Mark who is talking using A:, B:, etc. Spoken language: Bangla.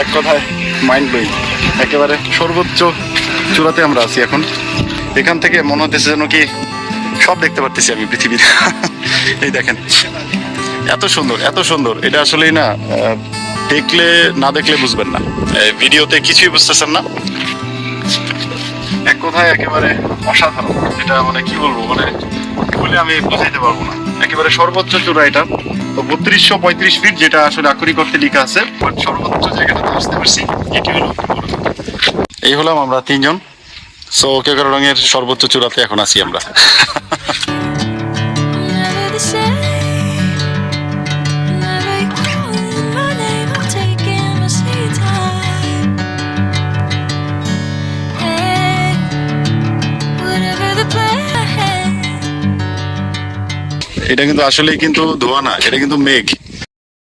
A: এক কথায় মাইন্ড ব্লোয়িং। একেবারে সর্বোচ্চ চূড়াতে আমরা আছি এখন। এখান থেকে মনে হতেছে যেন কি সব দেখতে পারতেছি আমি পৃথিবীর। এই দেখেন, এত সুন্দর, এত সুন্দর। এটা আসলেই না, দেখলে না দেখলে বুঝবেন না, ভিডিওতে কিছুই বুঝতেছেন না। এক কথায় একেবারে অসাধারণ। এটা মানে কি বলবো, মানে বলে আমি বোঝাইতে পারবো না। একেবারে সর্বোচ্চ চূড়া এটা। তো 3235 ফিট, যেটা আসলে আক্ষরিক অর্থে লেখা আছে, বাট সর্বোচ্চ জায়গাটাতে আসতে পারছি এটি হলো। এই হলাম আমরা তিনজন। সো কেওক্রাডং-এর সর্বোচ্চ চূড়াতে এখন আছি আমরা।
B: Never the same. Never you calling my name. I'm taking my sweet time. Hey, whatever the plan.
A: এটা কিন্তু আসলেই কিন্তু ধোঁয়া না, এটা কিন্তু মেঘ।